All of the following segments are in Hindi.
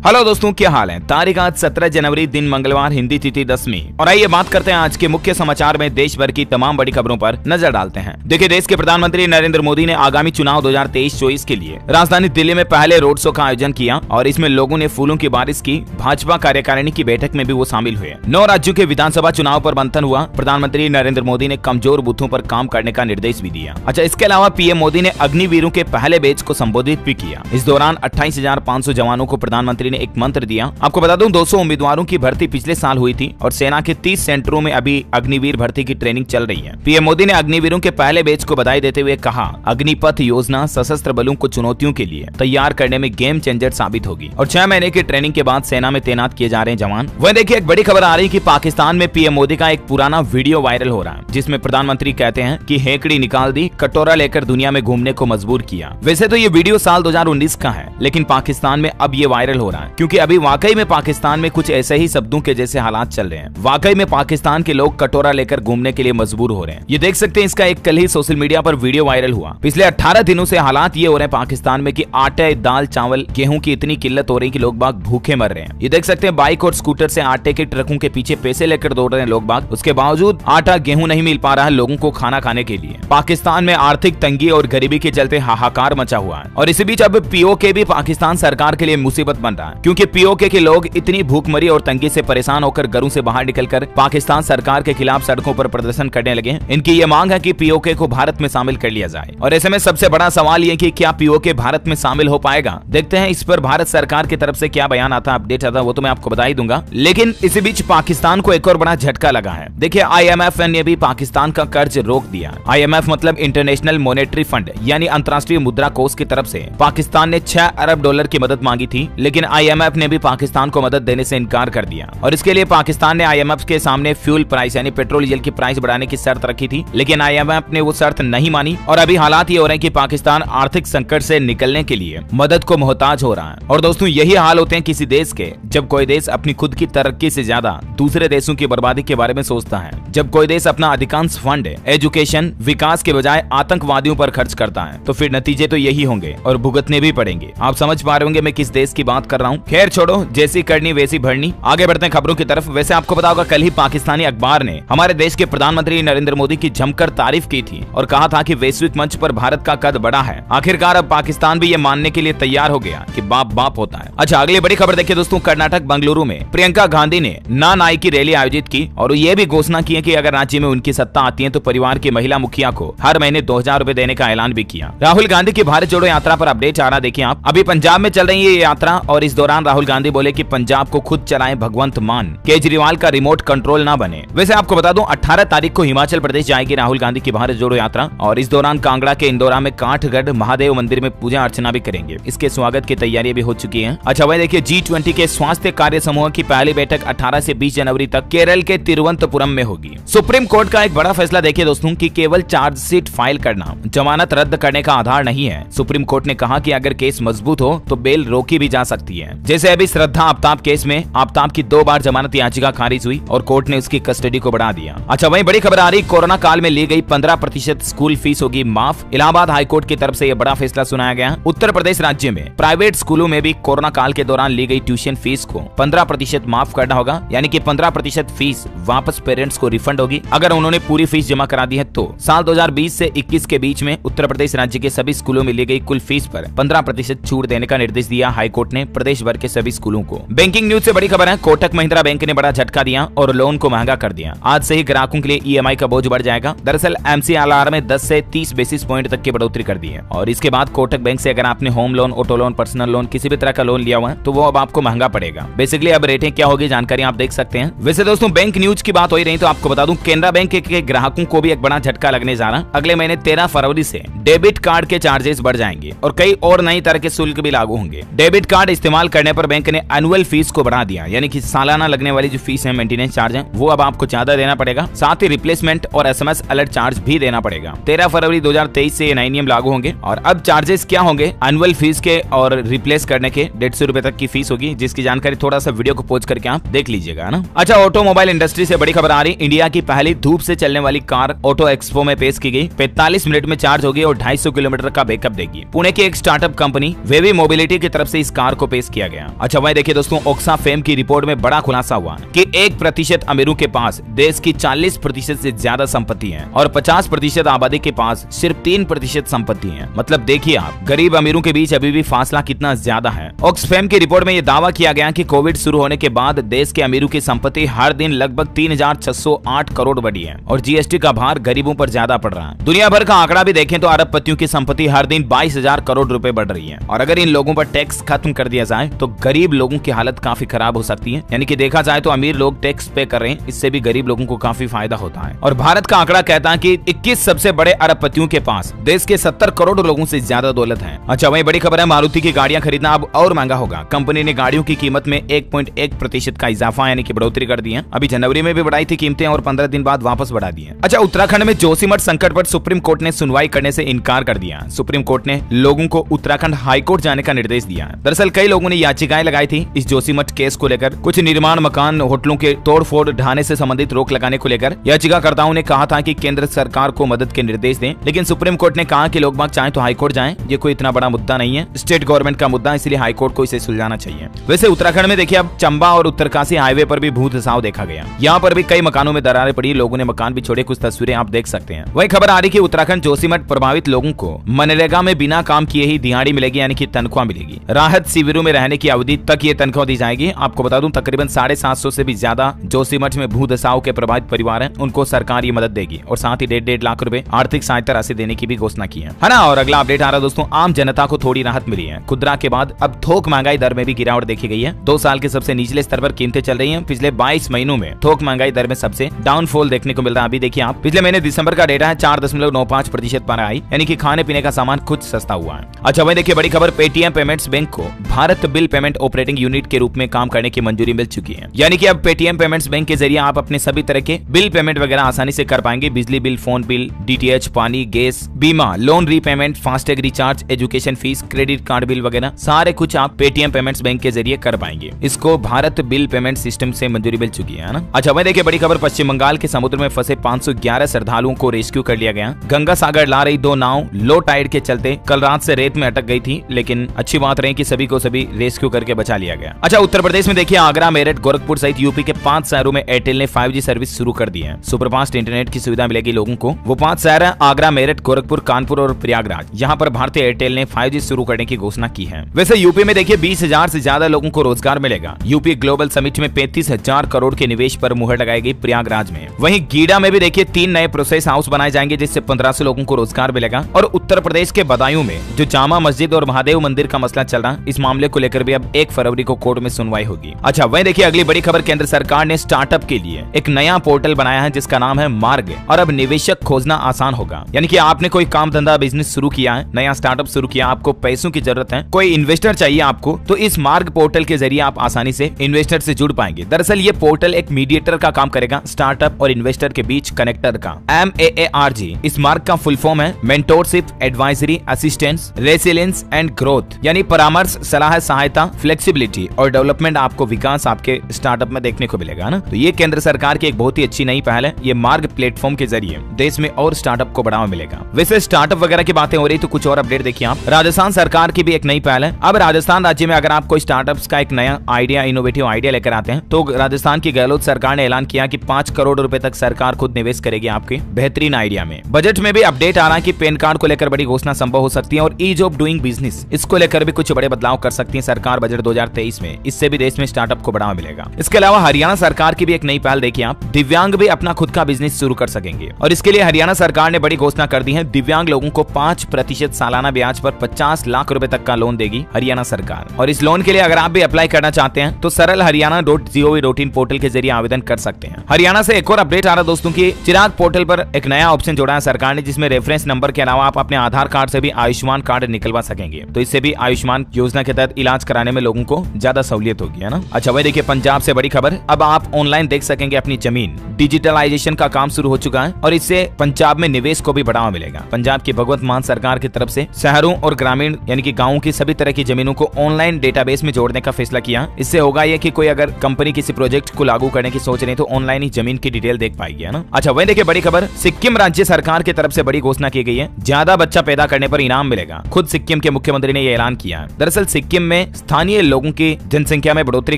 हेलो दोस्तों, क्या हाल है। तारीख आज 17 जनवरी, दिन मंगलवार, हिंदी तिथि 10वीं। और आइए बात करते हैं आज के मुख्य समाचार में देश भर की तमाम बड़ी खबरों पर नजर डालते हैं। देखिए, देश के प्रधानमंत्री नरेंद्र मोदी ने आगामी चुनाव 2023-24 के लिए राजधानी दिल्ली में पहले रोड शो का आयोजन किया और इसमें लोगों ने फूलों की बारिश की। भाजपा कार्यकारिणी की बैठक में भी वो शामिल हुए। 9 राज्यों के विधानसभा चुनाव पर मंथन हुआ। प्रधानमंत्री नरेंद्र मोदी ने कमजोर बूथों पर काम करने का निर्देश भी दिया। अच्छा, इसके अलावा पीएम मोदी ने अग्निवीरों के पहले बैच को संबोधित भी किया। इस दौरान 28,500 जवानों को प्रधानमंत्री ने एक मंत्र दिया। आपको बता दूं, 200 उम्मीदवारों की भर्ती पिछले साल हुई थी और सेना के 30 सेंटरों में अभी अग्निवीर भर्ती की ट्रेनिंग चल रही है। पीएम मोदी ने अग्निवीरों के पहले बैच को बधाई देते हुए कहा, अग्निपथ योजना सशस्त्र बलों को चुनौतियों के लिए तैयार करने में गेम चेंजर साबित होगी और 6 महीने की ट्रेनिंग के बाद सेना में तैनात किए जा रहे हैं जवान। वह देखिए, एक बड़ी खबर आ रही है कि पाकिस्तान में पीएम मोदी का एक पुराना वीडियो वायरल हो रहा है, जिसमें प्रधानमंत्री कहते हैं कि हेकड़ी निकाल दी, कटोरा लेकर दुनिया में घूमने को मजबूर किया। वैसे तो ये वीडियो साल 2019 का है, लेकिन पाकिस्तान में अब ये वायरल हो रहा है क्योंकि अभी वाकई में पाकिस्तान में कुछ ऐसे ही शब्दों के जैसे हालात चल रहे हैं। वाकई में पाकिस्तान के लोग कटोरा लेकर घूमने के लिए मजबूर हो रहे हैं। ये देख सकते हैं, इसका एक कल ही सोशल मीडिया पर वीडियो वायरल हुआ। पिछले 18 दिनों से हालात ये हो रहे हैं पाकिस्तान में कि आटे, दाल, चावल, गेहूं की इतनी किल्लत हो रही है कि लोग बाग भूखे मर रहे हैं। ये देख सकते हैं, बाइक और स्कूटर से आटे के ट्रकों के पीछे पैसे लेकर दौड़ रहे हैं लोग बाग। उसके बावजूद आटा, गेहूं नहीं मिल पा रहा है लोगों को खाना खाने के लिए। पाकिस्तान में आर्थिक तंगी और गरीबी के चलते हाहाकार मचा हुआ है और इसी बीच अब पीओके भी पाकिस्तान सरकार के लिए मुसीबत बन रहा है, क्योंकि पीओके के लोग इतनी भूखमरी और तंगी से परेशान होकर घरों से बाहर निकलकर पाकिस्तान सरकार के खिलाफ सड़कों पर प्रदर्शन करने लगे। इनकी ये मांग है कि पीओके को भारत में शामिल कर लिया जाए और ऐसे में सबसे बड़ा सवाल ये कि क्या पीओके भारत में शामिल हो पाएगा। देखते हैं इस पर भारत सरकार की तरफ से क्या बयान आता, अपडेट आता, वो तो मैं आपको बता ही दूंगा। लेकिन इसी बीच पाकिस्तान को एक और बड़ा झटका लगा है। देखिए, IMF ने भी पाकिस्तान का कर्ज रोक दिया। IMF मतलब इंटरनेशनल मॉनेटरी फंड यानी अंतर्राष्ट्रीय मुद्रा कोष की तरफ से पाकिस्तान ने 6 अरब डॉलर की मदद मांगी थी, लेकिन IMF ने भी पाकिस्तान को मदद देने से इनकार कर दिया और इसके लिए पाकिस्तान ने IMF के सामने फ्यूल प्राइस यानी पेट्रोल डीजल की प्राइस बढ़ाने की शर्त रखी थी, लेकिन IMF ने वो शर्त नहीं मानी और अभी हालात ये हो रहे हैं कि पाकिस्तान आर्थिक संकट से निकलने के लिए मदद को मोहताज हो रहा है। और दोस्तों, यही हाल होते हैं किसी देश के, जब कोई देश अपनी खुद की तरक्की से ज्यादा दूसरे देशों की बर्बादी के बारे में सोचता है, जब कोई देश अपना अधिकांश फंड एजुकेशन, विकास के बजाय आतंकवादियों पर खर्च करता है, तो फिर नतीजे तो यही होंगे और भुगतने भी पड़ेंगे। आप समझ पा रहे होंगे मैं किस देश की बात कर रहा हूँ। खैर छोड़ो, जैसी करनी वैसी भरनी। आगे बढ़ते हैं खबरों की तरफ। वैसे आपको पता होगा, कल ही पाकिस्तानी अखबार ने हमारे देश के प्रधानमंत्री नरेंद्र मोदी की जमकर तारीफ की थी और कहा था कि वैश्विक मंच पर भारत का कद बड़ा है। आखिरकार अब पाकिस्तान भी ये मानने के लिए तैयार हो गया कि बाप बाप होता है। अच्छा, अगली बड़ी खबर देखिए दोस्तों, कर्नाटक बंगलुरु में प्रियंका गांधी ने ना नाई की रैली आयोजित की और ये भी घोषणा की है कि अगर राज्य में उनकी सत्ता आती है तो परिवार की महिला मुखिया को हर महीने 2,000 रुपए देने का ऐलान भी किया। राहुल गांधी की भारत जोड़ो यात्रा पर अपडेट आ रहा, देखिए आप। अभी पंजाब में चल रही है ये यात्रा और इस दौरान राहुल गांधी बोले कि पंजाब को खुद चलाएं भगवंत मान, केजरीवाल का रिमोट कंट्रोल ना बने। वैसे आपको बता दूं, 18 तारीख को हिमाचल प्रदेश जाएगी राहुल गांधी की भारत जोड़ो यात्रा और इस दौरान कांगड़ा के इंदौरा में काठगढ़ महादेव मंदिर में पूजा अर्चना भी करेंगे। इसके स्वागत की तैयारी भी हो चुकी है। अच्छा, वह देखिए, G20 के स्वास्थ्य कार्य समूह की पहली बैठक 18 से 20 जनवरी तक केरल के तिरुवनंतपुरम में होगी। सुप्रीम कोर्ट का एक बड़ा फैसला देखिए दोस्तों कि केवल चार्जशीट फाइल करना जमानत रद्द करने का आधार नहीं है। सुप्रीम कोर्ट ने कहा कि अगर केस मजबूत हो तो बेल रोकी भी जा सकती है। जैसे अभी श्रद्धा आफ्ताब केस में आफ्ताब की 2 बार जमानत याचिका खारिज हुई और कोर्ट ने उसकी कस्टडी को बढ़ा दिया। अच्छा, वहीं बड़ी खबर आ रही, कोरोना काल में ली गई 15% स्कूल फीस होगी माफ। इलाहाबाद हाईकोर्ट की तरफ से यह बड़ा फैसला सुनाया गया। उत्तर प्रदेश राज्य में प्राइवेट स्कूलों में भी कोरोना काल के दौरान ली गई ट्यूशन फीस को 15% माफ करना होगा, यानी कि 15% फीस वापस पेरेंट्स को रिफंड होगी अगर उन्होंने पूरी फीस जमा करा दी है। तो साल 2020 से 21 के बीच में उत्तर प्रदेश राज्य के सभी स्कूलों में ली गई कुल फीस पर 15% छूट देने का निर्देश दिया हाईकोर्ट ने प्रदेश भर के सभी स्कूलों को। बैंकिंग न्यूज से बड़ी खबर है, कोटक महिंद्रा बैंक ने बड़ा झटका दिया और लोन को महंगा कर दिया। आज से ही ग्राहकों के लिए EMI का बोझ बढ़ जाएगा। दरअसल MCLR में 10 से 30 बेसिस पॉइंट तक की बढ़ोतरी कर दी है और इसके बाद कोटक बैंक से अगर आपने home loan, auto loan, personal loan, किसी भी तरह का लोन लिया हुआ है तो वो अब आपको महंगा पड़ेगा। बेसिकली अब रेटें क्या होगी जानकारी आप देख सकते हैं। वैसे दोस्तों, बैंक न्यूज की बात हो ही रही तो आपको बता दूं, केनरा बैंक के ग्राहकों को भी एक बड़ा झटका लगने जा रहा। अगले महीने 13 फरवरी से डेबिट कार्ड के चार्जेस बढ़ जाएंगे और कई और नई तरह के शुल्क भी लागू होंगे। डेबिट कार्ड इस्तेमाल करने पर बैंक ने एनुअल फीस को बढ़ा दिया, यानी कि सालाना लगने वाली जो फीस है, मेंटेनेंस चार्ज है, वो अब आपको ज्यादा देना पड़ेगा। साथ ही रिप्लेसमेंट और SMS अलर्ट चार्ज भी देना पड़ेगा। 13 फरवरी 2023 से ये नए नियम लागू होंगे और अब चार्जेस क्या होंगे एनुअल फीस के और रिप्लेस करने के 150 रुपए तक की फीस होगी, जिसकी जानकारी थोड़ा सा वीडियो को पॉज करके आप देख लीजिएगा ना। अच्छा, ऑटोमोबाइल इंडस्ट्री से बड़ी खबर आ रही, इंडिया की पहली धूप से चलने वाली कार ऑटो एक्सपो में पेश की गई। 45 मिनट में चार्ज होगी और 250 किलोमीटर का बैकअप देगी। पुणे की एक स्टार्टअप कंपनी वेवी मोबिलिटी की तरफ से इस कार को पेश किया गया। अच्छा वही देखिए दोस्तों, ऑक्सफैम की रिपोर्ट में बड़ा खुलासा हुआ कि 1% अमीरों के पास देश की 40% से ज्यादा संपत्ति है और 50% आबादी के पास सिर्फ 3% संपत्ति है। मतलब देखिए आप, गरीब अमीरों के बीच अभी भी फासला कितना ज्यादा है। ऑक्सफैम की रिपोर्ट में यह दावा किया गया कि कोविड शुरू होने के बाद देश के अमीरों की संपत्ति हर दिन लगभग 3608 करोड़ बढ़ी है और जीएसटी का भार गरीबों पर ज्यादा पड़ रहा है। दुनिया भर का आंकड़ा भी देखें तो अरबपतियों की संपत्ति हर दिन 22,000 करोड़ रुपए बढ़ रही है और अगर इन लोगों पर टैक्स खत्म कर दिया जाए तो गरीब लोगों की हालत काफी खराब हो सकती है। यानी कि देखा जाए तो अमीर लोग टैक्स पे कर रहे हैं, इससे भी गरीब लोगों को काफी फायदा होता है। और भारत का आंकड़ा कहता है कि 21 सबसे बड़े अरबपतियों के पास देश के 70 करोड़ लोगों से ज्यादा दौलत है। अच्छा वही बड़ी खबर है, मारुति की गाड़ियां खरीदना अब और महंगा होगा। कंपनी ने गाड़ियों की कीमत में 1.1% का इजाफा यानी कि बढ़ोतरी कर दी है। अभी जनवरी में भी बढ़ाई थी कीमतें और 15 दिन बाद वापस बढ़ा दी है। अच्छा उत्तराखंड में जोशीमठ संकट पर सुप्रीम कोर्ट ने सुनवाई करने से इनकार कर दिया। सुप्रीम कोर्ट ने लोगों को उत्तराखंड हाईकोर्ट जाने का निर्देश दिया। दरअसल कई लोगों ने याचिकाएं लगाई थी इस जोशीमठ केस को लेकर। कुछ निर्माण, मकान, होटलों के तोड़फोड़, ढाने से संबंधित रोक लगाने को लेकर याचिकाकर्ताओं ने कहा था कि केंद्र सरकार को मदद के निर्देश दें, लेकिन सुप्रीम कोर्ट ने कहा कि लोग बाग चाहे तो हाईकोर्ट जाएं, ये कोई इतना बड़ा मुद्दा नहीं है, स्टेट गवर्नमेंट का मुद्दा, इसलिए हाईकोर्ट को इसे सुलझाना चाहिए। वैसे उत्तराखंड में देखिए अब चंबा और उत्तरकाशी हाईवे पर भी भू धसाव देखा गया। यहाँ पर भी कई मकानों में दरारें पड़ी, लोगों ने मकान भी छोड़े, कुछ तस्वीरें आप देख सकते हैं। वही खबर आ रही कि उत्तराखंड जोशीमठ प्रभावित लोगों को मनरेगा में बिना काम किए ही दिहाड़ी मिलेगी यानी कि तनख्वाह मिलेगी। राहत शिविरों में रहने की अवधि तक ये तनख्वाह दी जाएगी। आपको बता दूं तकरीबन 750 से भी ज्यादा जोशीमठ में भू धसाव के प्रभावित परिवार हैं, उनको सरकार ये मदद देगी और साथ ही 1.5 लाख रुपए आर्थिक सहायता राशि देने की भी घोषणा की है ना। और अगला अपडेट आ रहा दोस्तों, आम जनता को थोड़ी राहत मिली है। खुदरा के बाद अब थोक महंगाई दर में भी गिरावट देखी गई है। 2 साल के सबसे निचले स्तर पर कीमतें चल रही हैं। पिछले 22 महीनों में थोक महंगाई दर में सबसे डाउनफॉल देखने को मिल रहा है। अभी देखिए आप, पिछले महीने दिसंबर का डेटा है 4.95% पर आई, यानी कि खाने पीने का सामान कुछ सस्ता हुआ है। अच्छा वही देखिए बड़ी खबर, पेटीएम पेमेंट्स बैंक को Bharat bill payment operating unit के रूप में काम करने की मंजूरी मिल चुकी है। यानी कि अब पेटीएम पेमेंट्स बैंक के जरिए आप अपने सभी तरह के बिल पेमेंट वगैरह आसानी से कर पाएंगे। बिजली बिल, फोन बिल, डीटीएच, पानी, गैस, बीमा, loan repayment, FASTag recharge, education fees, credit card bill वगैरह सारे कुछ आप पेटीएम पेमेंट्स बैंक के जरिए कर पाएंगे। इसको भारत बिल पेमेंट सिस्टम से मंजूरी मिल चुकी है ना। अच्छा वही देखिए बड़ी खबर, पश्चिम बंगाल के समुद्र में फंसे 511 श्रद्धालुओं को रेस्क्यू कर लिया गया। गंगा सागर ला रही 2 नाव लो टाइड के चलते कल रात से रेत में अटक गई थी, लेकिन अच्छी बात रही कि सभी को सभी रेस्क्यू करके बचा लिया गया। अच्छा उत्तर प्रदेश में देखिए आगरा, मेरठ, गोरखपुर सहित यूपी के 5 शहरों में एयरटेल ने 5G सर्विस शुरू कर दी है। सुपरफास्ट इंटरनेट की सुविधा मिलेगी लोगों को। वो 5 शहर है आगरा, मेरठ, गोरखपुर, कानपुर और प्रयागराज। यहाँ पर भारतीय एयरटेल ने 5G शुरू करने की घोषणा की है। वैसे यूपी में देखिए 20,000 से ज्यादा लोगों को रोजगार मिलेगा। यूपी ग्लोबल समिट में 35,000 करोड़ के निवेश पर मुहर लगाएगी प्रयागराज में। वहीं गीडा में भी देखिए 3 नए प्रोसेस हाउस बनाए जाएंगे जिससे 1500 लोगों को रोजगार मिलेगा। और उत्तर प्रदेश के बदायूं में जो जामा मस्जिद और महादेव मंदिर का मसला चल रहा, इस मामले को लेकर भी अब 1 फरवरी को कोर्ट में सुनवाई होगी। अच्छा वहीं देखिए अगली बड़ी खबर, केंद्र सरकार ने स्टार्टअप के लिए एक नया पोर्टल बनाया है जिसका नाम है मार्ग, और अब निवेशक खोजना आसान होगा। यानी कि आपने कोई काम धंधा बिजनेस शुरू किया है, नया स्टार्टअप शुरू किया, आपको पैसों की जरूरत है, कोई इन्वेस्टर चाहिए आपको, तो इस मार्ग पोर्टल के जरिए आप आसानी से इन्वेस्टर से जुड़ पाएंगे। दरअसल ये पोर्टल एक मीडिएटर का काम करेगा, स्टार्टअप और इन्वेस्टर के बीच कनेक्टर का। MAARG इस मार्ग का फुल फॉर्म है mentorship, advisory, assistance, resilience and growth, यानी परामर्श, सलाह, सहायता, फ्लेक्सिबिलिटी और डेवलपमेंट आपको विकास आपके स्टार्टअप में देखने को मिलेगा ना। तो ये केंद्र सरकार की एक बहुत ही अच्छी नई पहल है। ये मार्ग प्लेटफॉर्म के जरिए देश में और स्टार्टअप को बढ़ावा मिलेगा। वैसे स्टार्टअप वगैरह की बातें हो रही तो कुछ और अपडेट देखिए आप। राजस्थान सरकार की भी एक नई पहल है। अब राजस्थान राज्य में अगर आप कोई स्टार्टअप्स का एक नया आइडिया, इनोवेटिव आइडिया लेकर आते हैं तो राजस्थान की गहलोत सरकार ने ऐलान किया कि 5 करोड़ रुपए तक सरकार खुद निवेश करेगी आपके बेहतरीन आइडिया में। बजट में भी अपडेट आ रहा है कि पैन कार्ड को लेकर बड़ी घोषणा संभव हो सकती है और ईज ऑफ डूइंग बिजनेस, इसको लेकर भी कुछ बड़े बदलाव कर सकती है सरकार बजट 2023 में। इससे भी देश में स्टार्टअप को बढ़ावा मिलेगा। इसके अलावा हरियाणा सरकार की भी एक नई पहल देखिए आप, दिव्यांग भी अपना खुद का बिजनेस शुरू कर सकेंगे और इसके लिए हरियाणा सरकार ने बड़ी घोषणा कर दी है। दिव्यांग लोगों को 5% सालाना ब्याज पर 50 लाख रुपए तक का लोन देगी हरियाणा सरकार। और इस लोन के लिए अगर आप भी अप्लाई करना चाहते हैं तो सरल हरियाणा.gov.in पोर्टल के जरिए आवेदन कर सकते हैं। हरियाणा से एक और अपडेट आ रहा दोस्तों की चिराग पोर्टल पर एक नया ऑप्शन जोड़ा है सरकार ने, जिसमें रेफरेंस नंबर के अलावा आप अपने आधार कार्ड से भी आयुष्मान कार्ड निकलवा सकेंगे। तो इससे भी आयुष्मान योजना के तहत इलाज कराने में लोगों को ज्यादा सहूलियत होगी, है ना। अच्छा वही देखिए पंजाब से बड़ी खबर, अब आप ऑनलाइन देख सकेंगे अपनी जमीन। डिजिटलाइजेशन का काम शुरू हो चुका है और इससे पंजाब में निवेश को भी बढ़ावा मिलेगा। पंजाब की भगवंत मान सरकार की तरफ से शहरों और ग्रामीण यानी कि गाँव की सभी तरह की जमीनों को ऑनलाइन डेटाबेस में जोड़ने का फैसला किया। इससे होगा यह कि कोई अगर कंपनी किसी प्रोजेक्ट को लागू करने की सोच रही है तो ऑनलाइन ही जमीन की डिटेल देख पाएगी, है ना। अच्छा वही देखिए बड़ी खबर, सिक्किम राज्य सरकार की तरफ से बड़ी घोषणा की गई है। ज्यादा बच्चा पैदा करने पर इनाम मिलेगा। खुद सिक्किम के मुख्यमंत्री ने यह ऐलान किया है। दरअसल सिक्किम में में स्थानीय लोगों की जनसंख्या में बढ़ोतरी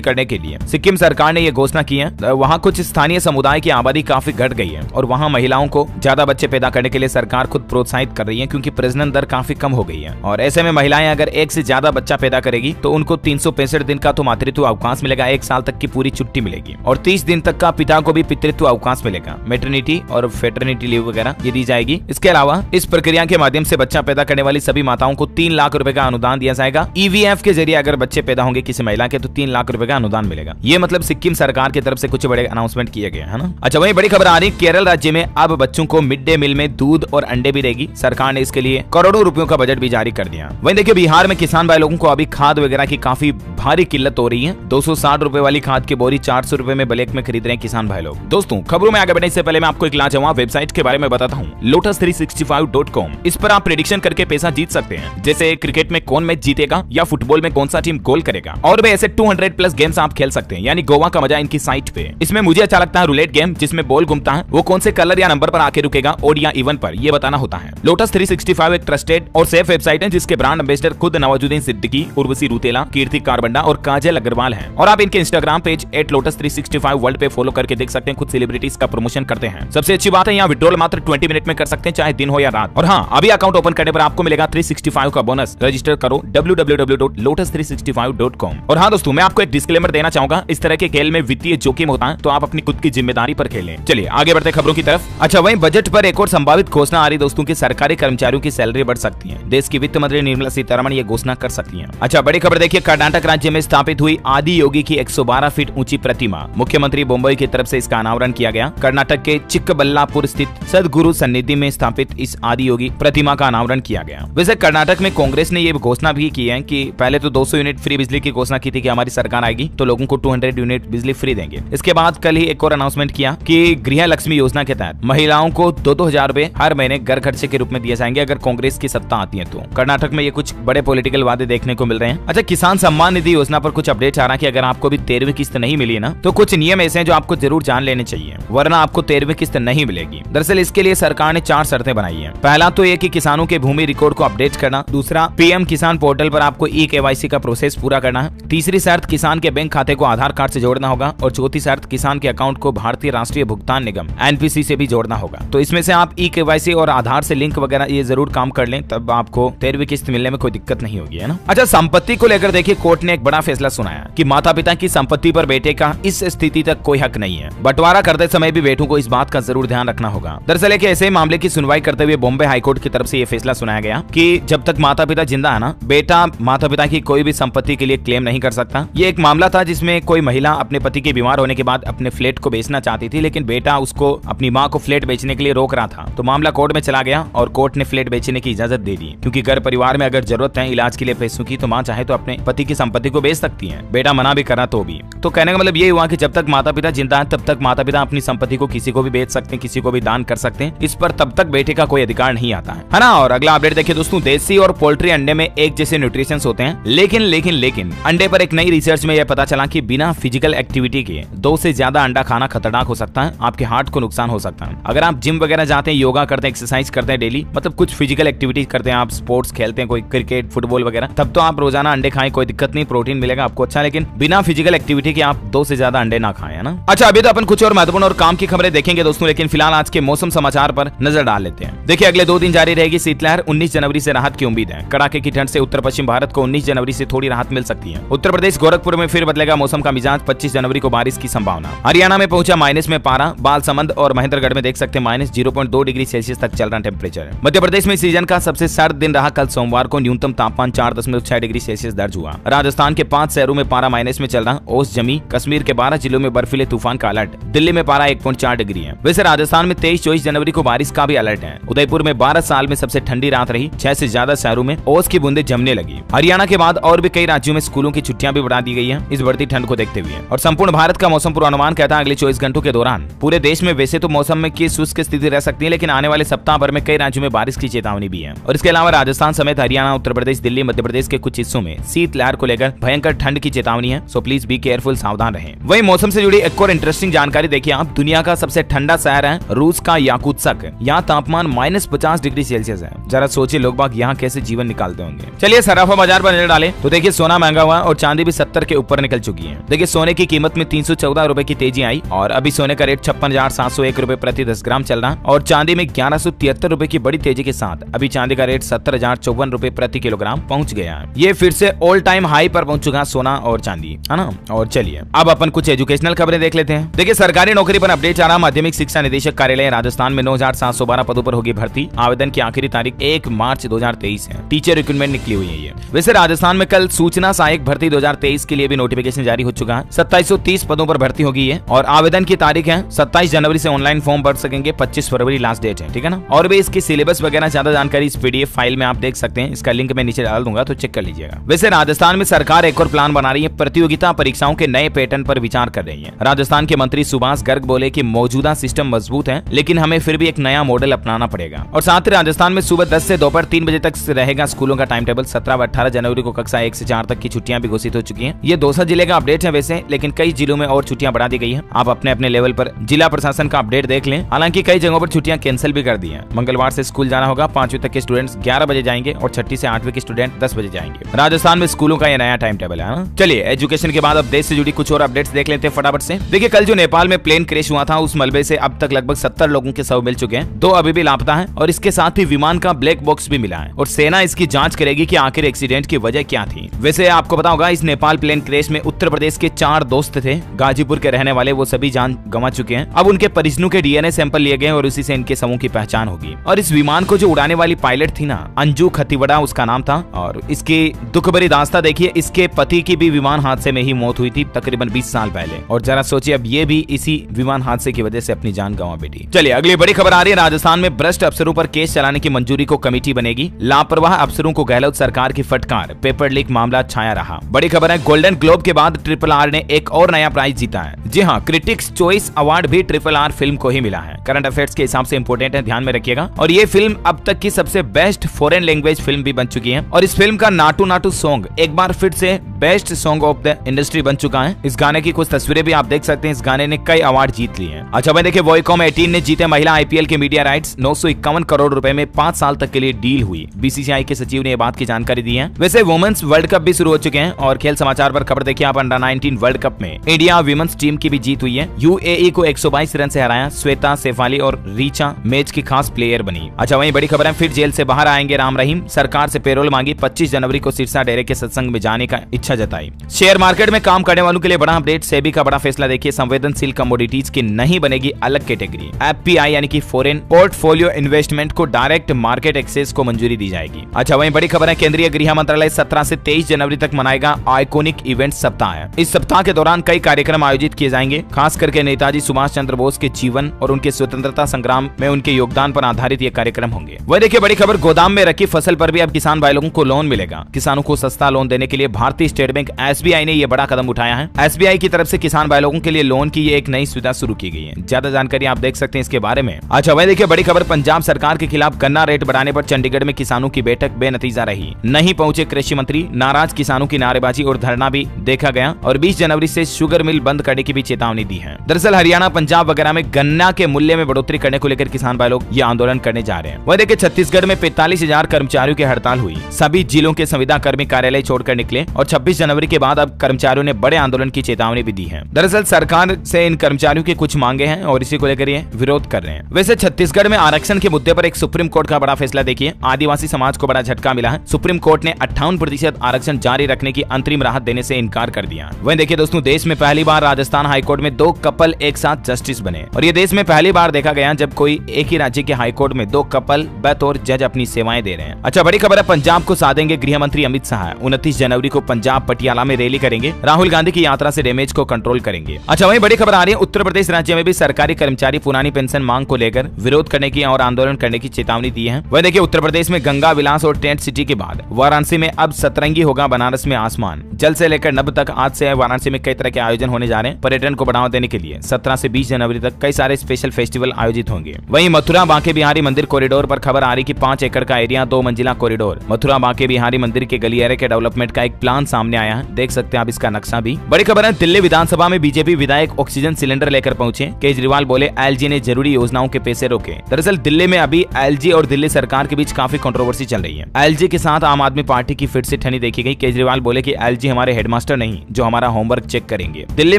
करने के लिए सिक्किम सरकार ने ये घोषणा की है। वहाँ कुछ स्थानीय समुदाय की आबादी काफी घट गई है और वहाँ महिलाओं को ज्यादा बच्चे पैदा करने के लिए सरकार खुद प्रोत्साहित कर रही है, क्योंकि प्रजनन दर काफी कम हो गई है। और ऐसे में महिलाएं अगर एक से ज्यादा बच्चा पैदा करेगी तो उनको 365 दिन का तो मातृत्व अवकाश मिलेगा, 1 साल तक की पूरी छुट्टी मिलेगी और 30 दिन तक का पिता को भी पितृत्व अवकाश मिलेगा। मैटरनिटी और फेटर्निटी लीव वगैरह ये दी जाएगी। इसके अलावा इस प्रक्रिया के माध्यम से बच्चा पैदा करने वाली सभी माताओं को 3 लाख रुपए का अनुदान दिया जाएगा। ईवीएफ के जरिए अगर बच्चे पैदा होंगे किसी महिला के तो 3 लाख रुपए का अनुदान मिलेगा। ये मतलब सिक्किम सरकार की तरफ से कुछ बड़े अनाउंसमेंट किए गए है ना। अच्छा, वही बड़ी खबर आ रही, केरल राज्य में अब बच्चों को मिड डे मील में दूध और अंडे भी देगी। सरकार ने इसके लिए करोड़ों रुपयों का बजट भी जारी कर दिया। वहीं देखिए बिहार में किसान भाई लोगों को अभी खाद वगैरह की काफी भारी किल्लत हो रही है। 260 रुपए वाली खाद की बोरी 400 रुपए में ब्लैक में खरीद रहे हैं किसान भाई लोग। दोस्तों, खबरों में आगे बढ़ने से पहले मैं आपको एक लाजवाब वेबसाइट के बारे में बताता हूँ, lotus365.com। इस पर आप प्रेडिक्शन करके पैसा जीत सकते हैं, जैसे क्रिकेट में कौन मैच जीतेगा या फुटबॉल में कौन सा टीम गोल करेगा, और भी ऐसे 200+ गेम्स आप खेल सकते हैं। यानी गोवा का मजा इनकी साइट पे। इसमें मुझे अच्छा लगता है रूलेट गेम, जिसमें बॉल घूमता है, वो कौन से कलर या नंबर पर आके रुकेगा, ओड या इवन पर, ये बताना होता है। Lotus365 एक ट्रस्टेड और सेफ वेबसाइट है, जिसके ब्रांड एम्बेसडर खुद नवाजुद्दीन सिद्दीकी, उर्वशी रूतेला, कीर्ति कारबंडा और काजल अग्रवाल हैं। और आप इनके इंस्टाग्राम पेज @Lotus365 वर्ल्ड पे फॉलो करके देख सकते हैं, खुद सेलिब्रिटीज का प्रमोशन करते हैं। सबसे अच्छी बात है यहाँ विड्रॉल मात्र 20 मिनट में कर सकते हैं, चाहे दिन हो या रात। और हाँ, अभी अकाउंट ओपन करने पर आपको मिलेगा 365 का बोनस। रजिस्टर करो www.lotus365.com। और हाँ दोस्तों, मैं आपको एक डिस्क्लेमर देना चाहूंगा, इस तरह के खेल में वित्तीय जोखिम होता है, तो आप अपनी खुद की जिम्मेदारी पर खेलें। चलिए आगे बढ़ते खबरों की तरफ। अच्छा, वहीं बजट पर एक और संभावित घोषणा आ रही दोस्तों की सरकारी कर्मचारियों की सैलरी बढ़ सकती है। देश की वित्त मंत्री निर्मला सीतारमण ये घोषणा कर सकती हैं। अच्छा, बड़ी खबर देखिए, कर्नाटक राज्य में स्थापित हुई आदि योगी की 112 फीट ऊंची प्रतिमा मुख्यमंत्री मुंबई की तरफ से इसका अनावरण किया गया। कर्नाटक के चिक्कबल्लापुर स्थित सदगुरु सन्निधि में स्थापित इस आदि योगी प्रतिमा का अनावरण किया गया। वैसे कर्नाटक में कांग्रेस ने ये घोषणा भी की है कि पहले तो 200 यूनिट फ्री बिजली की घोषणा की थी कि हमारी सरकार आएगी तो लोगों को 200 यूनिट बिजली फ्री देंगे। इसके बाद कल ही एक और अनाउंसमेंट किया कि गृह लक्ष्मी योजना के तहत महिलाओं को 2-2 हजार रुपए हर महीने घर खर्चे के रूप में दिए जाएंगे अगर कांग्रेस की सत्ता आती है तो। कर्नाटक में ये कुछ बड़े पॉलिटिकल वादे देखने को मिल रहे हैं। अच्छा, किसान सम्मान निधि योजना पर कुछ अपडेट आ रहा है कि अगर आपको भी 13वीं किस्त नहीं मिली ना, तो कुछ नियम ऐसे हैं जो आपको जरूर जान लेने चाहिए, वरना आपको 13वीं किस्त नहीं मिलेगी। दरअसल इसके लिए सरकार ने 4 शर्तें बनाई है। पहला तो ये कि किसानों के भूमि रिकॉर्ड को अपडेट करना। दूसरा, पीएम किसान पोर्टल पर आपको KYC का प्रोसेस पूरा करना है। तीसरी शर्त, किसान के बैंक खाते को आधार कार्ड से जोड़ना होगा। और चौथी शर्त, किसान के अकाउंट को भारतीय राष्ट्रीय भुगतान निगम NPC से भी जोड़ना होगा। तो इसमें से आप KYC और आधार से लिंक वगैरह ये जरूर काम कर लें, तब आपको 13वीं किस्त मिलने में कोई दिक्कत नहीं होगी, है ना। अच्छा, संपत्ति को लेकर देखिए कोर्ट ने एक बड़ा फैसला सुनाया कि माता पिता की संपत्ति पर बेटे का इस स्थिति तक कोई हक नहीं है। बंटवारा करते समय भी बेटों को इस बात का जरूर ध्यान रखना होगा। दरअसल एक ऐसे मामले की सुनवाई करते हुए बॉम्बे हाईकोर्ट की तरफ से ये फैसला सुनाया गया कि जब तक माता पिता जिंदा है ना, बेटा माता पिता की कोई भी संपत्ति के लिए क्लेम नहीं कर सकता। ये एक मामला था जिसमें कोई महिला अपने पति के बीमार होने के बाद अपने फ्लैट को बेचना चाहती थी, लेकिन बेटा उसको अपनी माँ को फ्लैट बेचने के लिए रोक रहा था। तो मामला कोर्ट में चला गया और कोर्ट ने फ्लैट बेचने की इजाजत दे दी, क्योंकि घर परिवार में अगर जरूरत है इलाज के लिए पैसों की तो माँ चाहे तो अपने पति की संपत्ति को बेच सकती है। बेटा मना भी करा तो भी। तो कहने का मतलब ये हुआ कि जब तक माता पिता जिंदा है तब तक माता पिता अपनी संपत्ति को किसी को भी बेच सकते हैं, किसी को भी दान कर सकते हैं। इस पर तब तक बेटे का कोई अधिकार नहीं आता है ना। और अगला अपडेट देखिए दोस्तों, देसी और पोल्ट्री अंडे में एक जैसे न्यूट्रिशन होते हैं, लेकिन अंडे पर एक नई रिसर्च में यह पता चला कि बिना फिजिकल एक्टिविटी के 2 से ज्यादा अंडा खाना खतरनाक हो सकता है, आपके हार्ट को नुकसान हो सकता है। अगर आप जिम वगैरह जाते हैं, योगा करते हैं, एक्सरसाइज करते हैं डेली, मतलब कुछ फिजिकल एक्टिविटी करते हैं, आप स्पोर्ट्स खेलते हैं, कोई क्रिकेट फुटबॉल वगैरह, तब तो आप रोजाना अंडे खाएं, कोई दिक्कत नहीं, प्रोटीन मिलेगा आपको अच्छा। लेकिन बिना फिजिकल एक्टिविटी के आप 2 से ज्यादा अंडे ना खाएं, है ना। अच्छा, अभी तो अपन कुछ और महत्वपूर्ण और काम की खबरें देखेंगे दोस्तों, लेकिन फिलहाल आज के मौसम समाचार पर नजर डाल लेते हैं। देखिए, अगले 2 दिन जारी रहेगी शीतलहर। 19 जनवरी से राहत की उम्मीद है। कड़ाके की ठंड से उत्तर पश्चिम भारत को 19 जनवरी से थोड़ी राहत मिल सकती है। उत्तर प्रदेश गोरखपुर में फिर बदलेगा मौसम का मिजाज। 25 जनवरी को बारिश की संभावना। हरियाणा में पहुंचा माइनस में पारा। बालसमंद और महेंद्रगढ़ में देख सकते हैं -0.2 डिग्री सेल्सियस तक चल रहा टेम्परेचर। मध्य प्रदेश में सीजन का सबसे सर्द दिन रहा कल सोमवार को। न्यूनतम तापमान 4.6 डिग्री सेल्सियस दर्ज हुआ। राजस्थान के 5 शहरों में पारा माइनस में चल रहा। ओस जमी। कश्मीर के 12 जिलों में बर्फीले तूफान का अलर्ट। दिल्ली में पारा 1.4 डिग्री है। वैसे राजस्थान में 23-24 जनवरी को बारिश का भी अलर्ट है। उदयपुर में 12 साल में सबसे ठंडी रात रही। 6 से ज्यादा शहरों में ओस की बूंदे जमने लगी। हरियाणा के बाद और भी कई राज्यों में स्कूलों की छुट्टियां भी बढ़ा दी गई है इस बढ़ती ठंड को देखते हुए। और संपूर्ण भारत का मौसम पूर्वानुमान कहता है अगले 24 घंटों के दौरान पूरे देश में वैसे तो मौसम में की शुष्क स्थिति रह सकती है, लेकिन आने वाले सप्ताह भर में कई राज्यों में बारिश की चेतावनी भी है। और इसके अलावा राजस्थान समेत हरियाणा, उत्तर प्रदेश, दिल्ली, मध्य प्रदेश के कुछ हिस्सों में शीतलहर को लेकर भयंकर ठंड की चेतावनी है। सो प्लीज बी केयरफुल, सावधान रहें। वहीं मौसम से जुड़ी एक और इंटरेस्टिंग जानकारी देखिए आप। दुनिया का सबसे ठंडा शहर है रूस का याकुत्स्क। यहाँ तापमान -50 डिग्री सेल्सियस है। जरा सोचिए लोग बाग यहाँ कैसे जीवन निकालते होंगे। चलिए सराफा बाजार पर नजर डालें। तो देखिए सोना महंगा हुआ और चांदी भी 70 के ऊपर निकल चुकी है। देखिए सोने की कीमत में 314 रुपए की तेजी आई और अभी सोने का रेट 56,701 रुपए प्रति 10 ग्राम चल रहा और चांदी में 1173 रुपए की बड़ी तेजी के साथ अभी चांदी का रेट 70,054 रुपए प्रति किलोग्राम पहुंच गया है। ये फिर से ऑल टाइम हाई पर पहुंच चुका सोना और चांदी, है ना। और चलिए अब अपन कुछ एजुकेशनल खबरें देख लेते हैं। देखिए सरकारी नौकरी पर अपडेट आ रहा। माध्यमिक शिक्षा निदेशक कार्यालय राजस्थान में 9,712 पदों पर होगी भर्ती। आवेदन की आखिरी तारीख 1 मार्च 2023 है। टीचर रिक्रूटमेंट निकली हुई है ये। वैसे राजस्थान में कल सूचना सहायक भर्ती 2023 के लिए भी नोटिफिकेशन जारी हो चुका है। 2730 पदों पर भर्ती होगी है और आवेदन की तारीख है 27 जनवरी से ऑनलाइन फॉर्म भर सकेंगे, 25 फरवरी लास्ट डेट है, ठीक है ना। और भी इसकी सिलेबस वगैरह ज्यादा जानकारी इस पीडीएफ फाइल में आप देख सकते हैं। इसका लिंक मैं नीचे डाल दूंगा तो चेक कर लीजिएगा। वैसे राजस्थान में सरकार एक और प्लान बना रही है। प्रतियोगिता परीक्षाओं के नए पैटर्न पर विचार कर रही है। राजस्थान के मंत्री सुभाष गर्ग बोले कि मौजूदा सिस्टम मजबूत है लेकिन हमें फिर भी एक नया मॉडल अपनाना पड़ेगा। और साथ ही राजस्थान में सुबह 10 से दोपहर 3 बजे तक रहेगा स्कूलों का टाइम टेबल। 17 व 18 जनवरी को कक्षा 1 से 4 तक की छुट्टियां भी घोषित हो चुकी हैं। ये दौसा जिले का अपडेट है वैसे, लेकिन कई जिलों में और छुट्टियां बढ़ा दी गई हैं। आप अपने अपने लेवल पर जिला प्रशासन का अपडेट देख लें। हालांकि कई जगहों पर छुट्टियां कैंसिल भी कर दी हैं। मंगलवार से स्कूल जाना होगा। 5वीं तक के स्टूडेंट्स 11 बजे जाएंगे और 6ठी से 8वीं के स्टूडेंट 10 बजे जाएंगे। राजस्थान में स्कूलों का ये नया टाइम टेबल है। चलिए एजुकेशन के बाद अब देश से जुड़ी कुछ और अपडेट्स देख लेते हैं फटाफट से। देखिए कल जो नेपाल में प्लेन क्रैश हुआ था उस मलबे से अब तक लगभग 70 लोगों के शव मिल चुके हैं। 2 अभी भी लापता हैं और इसके साथ ही विमान का ब्लैक बॉक्स भी मिला है और सेना इसकी जांच करेगी कि आखिर एक्सीडेंट की वजह क्या थी। वैसे आपको पता होगा इस नेपाल प्लेन क्रैश में उत्तर प्रदेश के 4 दोस्त थे, गाजीपुर के रहने वाले। वो सभी जान गंवा चुके हैं। अब उनके परिजनों के डीएनए सैंपल लिए गए और उसी से इनके समूह की पहचान होगी। और इस विमान को जो उड़ाने वाली पायलट थी ना, अंजू खतीवड़ा उसका नाम था। और इसकी दुख भरी दास्तां देखिए, इसके पति की भी विमान हादसे में ही मौत हुई थी तकरीबन 20 साल पहले। और जरा सोचिए अब ये भी इसी विमान हादसे की वजह से अपनी जान गंवा बैठी। चलिए अगली बड़ी खबर आ रही है। राजस्थान में भ्रष्ट अफसरों पर केस चलाने की मंजूरी को कमेटी बनेगी। लापरवाह अफसरों को गहलोत सरकार की फटकार। पेपर लीक मामला छाया रहा। बड़ी खबर है, गोल्डन ग्लोब के बाद RRR ने एक और नया प्राइज जीता है। जी हाँ, क्रिटिक्स चॉइस अवार्ड भी RRR फिल्म को ही मिला है। करंट अफेयर्स के हिसाब से इंपोर्टेंट है, ध्यान में रखिएगा। और ये फिल्म अब तक की सबसे बेस्ट फॉरेन लैंग्वेज फिल्म भी बन चुकी है। और इस फिल्म का नाटू नाटू सॉन्ग एक बार फिर से best song of the industry बन चुका है। इस गाने की कुछ तस्वीरें भी आप देख सकते हैं। इस गाने ने कई अवार्ड जीत लिए हैं। अच्छा भाई देखिए, वॉइकॉम 18 ने जीते महिला आईपीएल के मीडिया राइट्स। 951 करोड़ रुपए में 5 साल तक के लिए डील हुई। बीसीसीआई के सचिव ने यह बात की जानकारी दी है। वैसे वुमेन्स वर्ल्ड कप भी शुरू हो चुके हैं और खेल समाचार पर खबर देखिए आप। अंडर 19 वर्ल्ड कप में इंडिया विमेंस टीम की भी जीत हुई है। यूएई को 122 रन से हराया। श्वेता सेफाली और रीचा मैच की खास प्लेयर बनी। अच्छा वहीं बड़ी खबर है, फिर जेल से बाहर आएंगे राम रहीम। सरकार से पेरोल मांगी। 25 जनवरी को सिरसा डेरे के सत्संग में जाने का इच्छा जताई। शेयर मार्केट में काम करने वालों के लिए बड़ा अपडेट। सेबी का बड़ा फैसला देखिए, संवेदनशील कमोडिटीज की नहीं बनेगी अलग कैटेगरी। एफपीआई यानी कि फॉरेन पोर्टफोलियो इन्वेस्टमेंट को डायरेक्ट मार्केट एक्सेस को मंजूरी दी जाएगी। अच्छा वहीं बड़ी खबर है, केंद्रीय गृह मंत्रालय 17 से 23 जनवरी तक मनाएगा आइकॉनिक इवेंट सप्ताह। इस सप्ताह के दौरान कई कार्यक्रम आयोजित किए जाएंगे। खास करके नेताजी सुभाष चंद्र बोस के जीवन और उनके स्वतंत्रता संग्राम में उनके योगदान पर आधारित ये कार्यक्रम होंगे। वही देखिए बड़ी खबर, गोदाम में रखी फसल पर भी अब किसान भाई लोगों को लोन मिलेगा। किसानों को सस्ता लोन देने के लिए भारतीय स्टेट बैंक एसबीआई ने ये बड़ा कदम उठाया है। एसबीआई की तरफ से किसान भाई लोगों के लिए लोन की ये एक नई सुविधा शुरू की गई है। ज्यादा जानकारी आप देख सकते हैं इसके बारे में। अच्छा वही देखिए बड़ी खबर, पंजाब सरकार के खिलाफ गन्ना रेट बढ़ाने पर चंडीगढ़ में किसानों की बैठक बेनतीजा रही। नहीं पहुंचे कृषि मंत्री। नाराज किसानों की नारेबाजी और धरना भी देखा गया और 20 जनवरी से शुगर मिल बंद करने की भी चेतावनी दी है। दरअसल हरियाणा, पंजाब वगैरह में गन्ना के मूल्य में बढ़ोतरी करने को लेकर किसान भाई लोग ये आंदोलन करने जा रहे हैं। वह देखिए छत्तीसगढ़ में 45,000 कर्मचारियों की हड़ताल हुई। सभी जिलों के संविदा कर्मी कार्यालय छोड़कर निकले और 26 जनवरी के बाद अब कर्मचारियों ने बड़े आंदोलन की चेतावनी भी दी है। दरअसल सरकार से इन कर्मचारियों की कुछ मांगे हैं और इसी को लेकर ये विरोध कर रहे हैं। वैसे छत्तीसगढ़ में आरक्षण के मुद्दे पर एक सुप्रीम कोर्ट का बड़ा फैसला देखिए। आदिवासी समाज को बड़ा झटका मिला है। सुप्रीम कोर्ट ने 58% आरक्षण जारी रखने की अंतरिम राहत देने से इनकार कर दिया। वहीं देखिए दोस्तों, देश में पहली बार राजस्थान हाईकोर्ट में 2 कपल एक साथ जस्टिस बने और ये देश में पहली बार देखा गया जब कोई एक ही राज्य के हाईकोर्ट में 2 कपल बतौर जज अपनी सेवाएं दे रहे हैं। अच्छा बड़ी खबर है, पंजाब को साधेंगे गृह मंत्री अमित शाह। 29 जनवरी को पंजाब पटियाला में रैली करेंगे। राहुल गांधी की यात्रा से डैमेज को कंट्रोल करेंगे। अच्छा वहीं बड़ी खबर आ रही है, उत्तर प्रदेश राज्य में भी सरकारी कर्मचारी पुरानी पेंशन मांग को लेकर विरोध करने की और आंदोलन करने की चेतावनी दी है। वह देखिए उत्तर प्रदेश में गंगा विलास और टेंट सिटी के बाद वाराणसी में अब सतरंगी होगा बनारस में आसमान। जल से लेकर नभ तक आज से वाराणसी में कई तरह के आयोजन होने जा रहे हैं। पर्यटन को बढ़ावा देने के लिए 17 से 20 जनवरी तक कई सारे स्पेशल फेस्टिवल आयोजित होंगे। वहीं मथुरा बांके बिहारी मंदिर कॉरिडोर पर खबर आ रही कि 5 एकड़ का एरिया 2 मंजिला कॉरिडोर। मथुरा बांके बिहारी मंदिर के गलियारे के डेवलपमेंट का एक प्लान सामने आया है। देख सकते हैं आप इसका नक्शा भी। बड़ी खबर है, दिल्ली विधानसभा में बीजेपी विधायक ऑक्सीजन सिलेंडर लेकर पहुंचे। केजरीवाल बोले एलजी ने जरूरी योजनाओं के पैसे रोके। दरअसल दिल्ली में अभी एलजी और दिल्ली सरकार के बीच काफी कंट्रोवर्सी चल रही है। एलजी के साथ आम आदमी पार्टी की फिर से ठनी देखी गई। केजरीवाल बोले कि एलजी हमारे हेडमास्टर नहीं जो हमारा होमवर्क चेक करेंगे। दिल्ली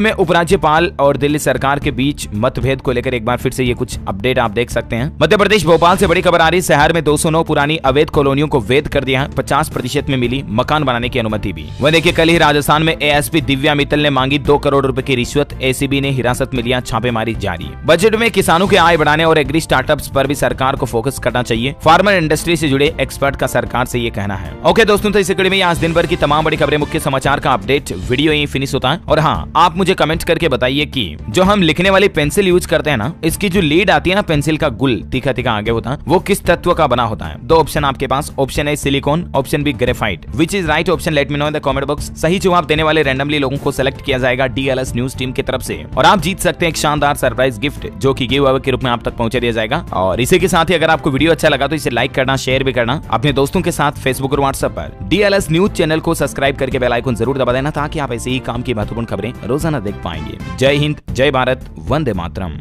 में उपराज्यपाल और दिल्ली सरकार के बीच मतभेद को लेकर एक बार फिर से ये कुछ अपडेट आप देख सकते हैं। मध्य प्रदेश भोपाल से बड़ी खबर आ रही, शहर में 209 पुरानी अवैध कॉलोनियों को वैध कर दिया है। 50% में मिली मकान बनाने की अनुमति भी। वह देखिए, कल ही राजस्थान में एएसपी दिव्या मित्तल ने मांगी 2 करोड़ रुपए की रिश्वत, एसीबी ने हिरासत में लिया, छापेमारी जारी। बजट में किसानों की आय बढ़ाने और एग्री स्टार्टअप्स पर भी सरकार को फोकस करना चाहिए। फार्मर इंडस्ट्री से जुड़े एक्सपर्ट का सरकार से ये कहना है। ओके दोस्तों, तो इस कड़ी में आज दिन भर की तमाम बड़ी खबरें, मुख्य समाचार का अपडेट वीडियो यही फिनिश होता है। और हाँ, आप मुझे कमेंट करके बताइए कि जो हम लिखने वाली पेंसिल यूज करते हैं ना, इसकी जो लीड आती है ना, पेंसिल का गुल तीखा तीखा आगे होता है, वो किस तत्व का बना होता है। 2 ऑप्शन आपके पास, option A silicon, option B graphite. Which is right option, let me know in the comment box. सही जवाब देने वाले रैंडमली लोगों को सेलेक्ट किया जाएगा डीएलएस न्यूज टीम की तरफ से, और आप जीत सकते हैं एक शानदार सरप्राइज गिफ्ट जो कि गिव अवे के रूप में आप तक पहुंचा दिया जाएगा। और इसी के साथ ही अगर आपको वीडियो अच्छा लगा तो इसे लाइक करना, शेयर भी करना अपने दोस्तों के साथ फेसबुक और व्हाट्सएप पर। डीएलएस न्यूज चैनल को सब्सक्राइब करके बेल आइकन जरूर दबा देना ताकि आप ऐसे ही काम की महत्वपूर्ण खबरें रोजाना देख पाएंगे। जय हिंद, जय भारत, वंदे मातरम।